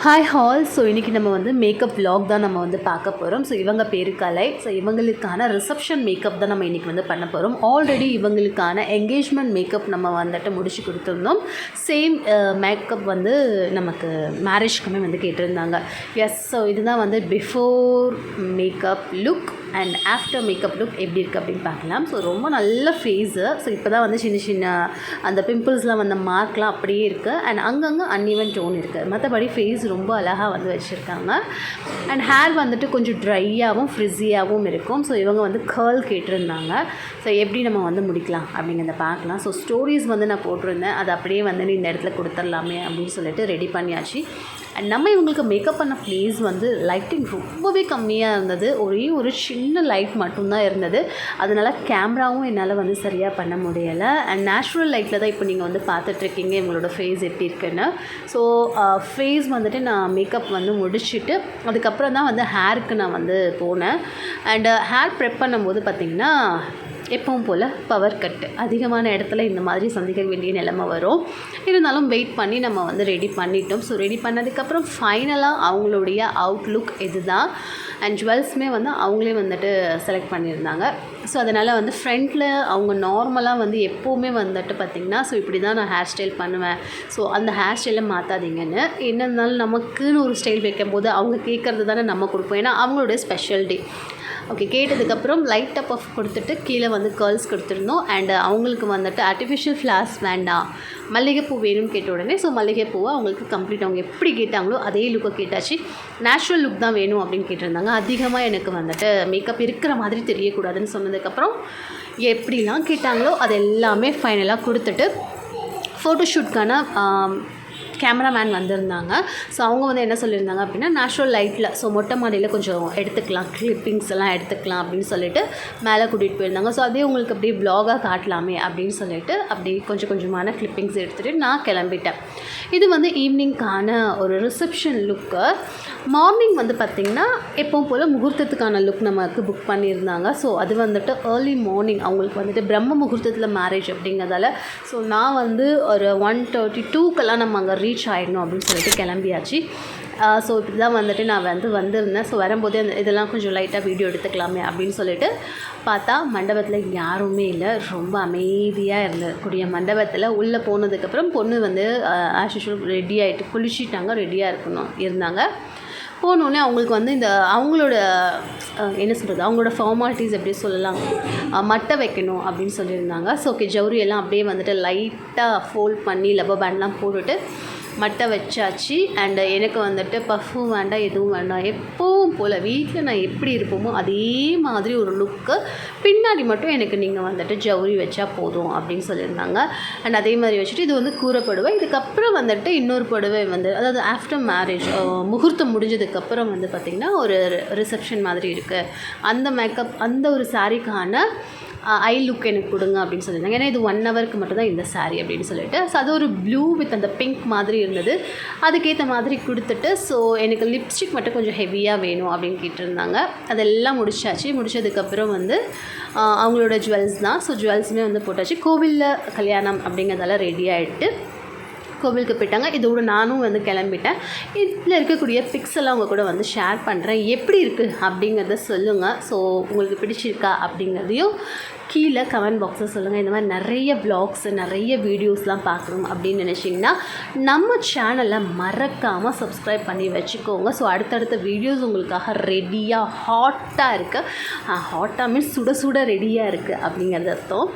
Hi hall. So இன்றைக்கி நம்ம வந்து மேக்கப் vlog தான் நம்ம வந்து பார்க்க போகிறோம். ஸோ இவங்க பேர் கலை. ஸோ இவங்களுக்கான ரிசப்ஷன் மேக்கப் தான் நம்ம இன்றைக்கி வந்து பண்ண போகிறோம். ஆல்ரெடி இவங்களுக்கான என்கேஜ்மெண்ட் மேக்கப் நம்ம வந்துட்டு முடிச்சு கொடுத்துருந்தோம். சேம் மேக்கப் வந்து நமக்கு மேரேஜ்க்குமே வந்து கேட்டிருந்தாங்க. எஸ், ஸோ இதுதான் வந்து before makeup look and after makeup look எப்படி இருக்குது அப்படின்னு பார்க்கலாம். ஸோ ரொம்ப நல்ல ஃபேஸு. ஸோ இப்போ தான் வந்து சின்ன சின்ன அந்த பிம்பிள்ஸ்லாம் வந்த மார்க்லாம் அப்படியே இருக்குது. அண்ட் அங்கங்கே அன்இவன் டோன் இருக்குது. மற்றபடி ஃபேஸ் ரொம்ப அழகாக வந்து வச்சுருக்காங்க. அண்ட் ஹேர் வந்துட்டு கொஞ்சம் ட்ரையாகவும் ஃப்ரிஸியாகவும் இருக்கும். ஸோ இவங்க வந்து கேர்ள் கேட்டிருந்தாங்க. ஸோ எப்படி நம்ம வந்து முடிக்கலாம் அப்படிங்கிறத பார்க்கலாம். ஸோ ஸ்டோரிஸ் வந்து நான் போட்டிருந்தேன், அது அப்படியே வந்து இந்த இடத்துல கொடுத்துடலாமே அப்படின்னு சொல்லிட்டு ரெடி பண்ணியாச்சு. அண்ட் நம்ம இவங்களுக்கு மேக்கப் பண்ண ப்ளேஸ் வந்து லைட்டிங் ரொம்பவே கம்மியாக இருந்தது. ஒரே ஒரு சின்ன லைட் மட்டும்தான் இருந்தது. அதனால் கேமராவும் என்னால் வந்து சரியாக பண்ண முடியலை. அண்ட் நேச்சுரல் லைட்டில் தான் இப்போ நீங்கள் வந்து பார்த்துட்ருக்கீங்க இவங்களோட ஃபேஸ் எப்படி இருக்குன்னு. ஸோ ஃபேஸ் வந்துட்டு நான் மேக்கப் வந்து முடிச்சுட்டு அதுக்கப்புறம் தான் வந்து ஹேருக்கு நான் வந்து போனேன். அண்டு ஹேர் ப்ரெப் பண்ணும்போது பார்த்திங்கன்னா எப்பவும் போல் பவர் கட்டு அதிகமான இடத்துல இந்த மாதிரி சந்திக்க வேண்டிய நிலைமை வரும். இருந்தாலும் வெயிட் பண்ணி நம்ம வந்து ரெடி பண்ணிட்டோம். ஸோ ரெடி பண்ணதுக்கப்புறம் ஃபைனலாக அவங்களுடைய அவுட்லுக் இது தான். அண்ட் ஜுவல்ஸுமே வந்து அவங்களே வந்துட்டு செலக்ட் பண்ணியிருந்தாங்க. ஸோ அதனால் வந்து ஃப்ரண்ட்டில் அவங்க நார்மலாக வந்து எப்போவுமே வந்துட்டு பார்த்திங்கன்னா ஸோ இப்படி தான் நான் ஹேர் ஸ்டைல் பண்ணுவேன், ஸோ அந்த ஹேர் ஸ்டைலை மாற்றாதீங்கன்னு. என்ன இருந்தாலும் நமக்குன்னு ஒரு ஸ்டைல் வைக்கும்போது அவங்க கேட்குறது தானே நம்ம கொடுப்போம். ஏன்னா அவங்களுடைய ஸ்பெஷல் டே. ஓகே, கேட்டதுக்கப்புறம் லைட்டாக பஃப் கொடுத்துட்டு கீழே வந்து கேர்ள்ஸ் கொடுத்துருந்தோம். அண்டு அவங்களுக்கு வந்துட்டு ஆர்டிஃபிஷியல் ஃப்ளார்ஸ் வேண்டாம், மல்லிகைப்பூ வேணும்னு கேட்ட உடனே ஸோ மல்லிகைப்பூவை அவங்களுக்கு கம்ப்ளீட் அவங்க எப்படி கேட்டாங்களோ அதே லுக்கை கேட்டாச்சு. நேச்சுரல் லுக் தான் வேணும் அப்படின்னு கேட்டிருந்தாங்க. அதிகமாக எனக்கு வந்துட்டு மேக்கப் இருக்கிற மாதிரி தெரியக்கூடாதுன்னு சொன்னதுக்கப்புறம் எப்படிலாம் கேட்டாங்களோ அது எல்லாமே ஃபைனலாக கொடுத்துட்டு ஃபோட்டோஷூட்கான கேமராமேன் வந்திருந்தாங்க. ஸோ அவங்க வந்து என்ன சொல்லியிருந்தாங்க அப்படின்னா நேச்சுரல் லைட்டில் ஸோ மொட்டை மாடியில் கொஞ்சம் எடுத்துக்கலாம், கிளிப்பிங்ஸ் எல்லாம் எடுத்துக்கலாம் அப்படின்னு சொல்லிட்டு மேலே கூட்டிகிட்டு போயிருந்தாங்க. ஸோ அதே உங்களுக்கு அப்படியே வ்ளாகாக காட்டலாமே அப்படின்னு சொல்லிட்டு அப்படி கொஞ்சம் கொஞ்சமான கிளிப்பிங்ஸ் எடுத்துகிட்டு நான் கிளம்பிட்டேன். இது வந்து ஈவினிங்கான ஒரு ரிசப்ஷன் லுக்கு. மார்னிங் வந்து பார்த்திங்கன்னா எப்பவும் போல் முகூர்த்தத்துக்கான லுக் நமக்கு புக் பண்ணியிருந்தாங்க. ஸோ அது வந்துட்டு ஏர்லி மார்னிங் அவங்களுக்கு வந்துட்டு பிரம்ம முகூர்த்தத்தில் மேரேஜ் அப்படிங்கிறதால ஸோ நான் வந்து ஒரு 1:32க்கெல்லாம் நம்ம அங்கே ரீச் ஆகிடணும் அப்படின்னு சொல்லிட்டு கிளம்பியாச்சு. ஸோ இப்படி தான் வந்துட்டு நான் வந்திருந்தேன். ஸோ வரும்போதே இதெல்லாம் கொஞ்சம் லைட்டாக வீடியோ எடுத்துக்கலாமே அப்படின்னு சொல்லிட்டு பார்த்தா மண்டபத்தில் யாருமே இல்லை. ரொம்ப அமைதியாக இருந்தக்கூடிய மண்டபத்தில் உள்ளே போனதுக்கப்புறம் பொண்ணு வந்து ஆஸ் யூஷுவல் ரெடி ஆகிட்டு குளிச்சுட்டாங்க, ரெடியாக இருந்தாங்க. போனோடனே அவங்களுக்கு வந்து இந்த அவங்களோட என்ன சொல்கிறது அவங்களோட ஃபார்மாலிட்டிஸ் எப்படி சொல்லலாம், மட்டை வைக்கணும் அப்படின்னு சொல்லியிருந்தாங்க. ஸோ ஓகே, ஜவுரி எல்லாம் அப்படியே வந்துட்டு லைட்டாக ஃபோல்ட் பண்ணி லப்பர் பேண்ட்லாம் போட்டுட்டு மட்டை வச்சாச்சு. அண்டு எனக்கு வந்துட்டு பஃப்பும் வேண்டாம், எதுவும் வேண்டாம், எப்போவும் போல் வீட்டில் நான் எப்படி இருப்போமோ அதே மாதிரி ஒரு லுக்கு, பின்னாடி மட்டும் எனக்கு நீங்கள் வந்துட்டு ஜவுரி வச்சா போதும் அப்படின்னு சொல்லியிருந்தாங்க. அண்ட் அதே மாதிரி வச்சுட்டு இது வந்து கூரைப்படுவை. இதுக்கப்புறம் வந்துட்டு இன்னொரு புடவை வந்து அதாவது ஆஃப்டர் மேரேஜ் முகூர்த்தம் முடிஞ்சதுக்கப்புறம் வந்து பார்த்திங்கன்னா ஒரு ரிசப்ஷன் மாதிரி இருக்குது. அந்த மேக்கப் அந்த ஒரு சாரீக்கான ஐ லுக் எனக்கு கொடுங்க அப்படின்னு சொல்லியிருந்தாங்க. ஏன்னா இது 1 ஹவருக்கு மட்டும்தான் இந்த சாரீ அப்படின்னு சொல்லிட்டு ஸோ அது ஒரு ப்ளூ வித் அந்த பிங்க் மாதிரி இருந்தது. அதுக்கேற்ற மாதிரி கொடுத்துட்டு ஸோ எனக்கு லிப்ஸ்டிக் மட்டும் கொஞ்சம் ஹெவியாக வேணும் அப்படின்னு கேட்டிருந்தாங்க. அதெல்லாம் முடிச்சாச்சு. முடித்ததுக்கப்புறம் வந்து அவங்களோட ஜுவல்ஸ் தான். ஸோ ஜுவல்ஸுமே வந்து போட்டாச்சு. கோவிலில் கல்யாணம் அப்படிங்கிறதால ரெடி ஆகிட்டு கோவிலுக்கு போயிட்டாங்க. இதோட நானும் வந்து கிளம்பிட்டேன். இதில் இருக்கக்கூடிய பிக்ஸ் எல்லாம் உங்கள் கூட வந்து ஷேர் பண்ணுறேன். எப்படி இருக்குது அப்படிங்கிறத சொல்லுங்கள். ஸோ உங்களுக்கு பிடிச்சிருக்கா அப்படிங்கிறதையும் கீழே கமெண்ட் பாக்ஸில் சொல்லுங்கள். இந்த மாதிரி நிறைய வ்ளாக்ஸ் நிறைய வீடியோஸ்லாம் பார்க்கணும் அப்படின்னு நினச்சிங்கன்னா நம்ம சேனலை மறக்காமல் சப்ஸ்கிரைப் பண்ணி வச்சுக்கோங்க. ஸோ அடுத்தடுத்த வீடியோஸ் உங்களுக்காக ரெடியாக ஹாட்டாக இருக்குது. ஹாட்டாக மீன்ஸ் சுட சுட ரெடியாக இருக்குது அப்படிங்கிறது அர்த்தம்.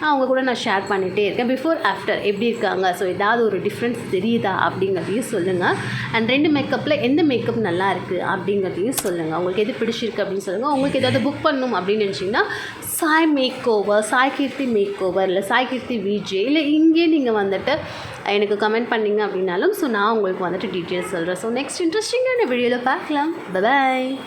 அவங்க கூட நான் ஷேர் பண்ணிகிட்டே இருக்கேன். பிஃபோர் ஆஃப்டர் எப்படி இருக்காங்க, ஸோ ஏதாவது ஒரு டிஃப்ரென்ஸ் தெரியுதா அப்படிங்கிறதையும் சொல்லுங்கள். அண்ட் 2 மேக்கப்பில் எந்த மேக்கப் நல்லா இருக்குது அப்படிங்கிறதையும் சொல்லுங்கள். உங்களுக்கு எது பிடிச்சிருக்கு அப்படின்னு சொல்லுங்கள். உங்களுக்கு ஏதாவது புக் பண்ணணும் அப்படின்னு நினச்சிங்கன்னா சாய் மேக் ஓவர், சாய் கீர்த்தி மேக் ஓவர், இல்லை சாய் கீர்த்தி விஜே, இல்லை இங்கே நீங்கள் வந்துட்டு எனக்கு கமெண்ட் பண்ணிங்க அப்படின்னாலும் ஸோ நான் உங்களுக்கு வந்துட்டு டீட்டெயில்ஸ் சொல்கிறேன். ஸோ நெக்ஸ்ட் இன்ட்ரெஸ்டிங்கான வீடியோவில் பார்க்கலாம். பை.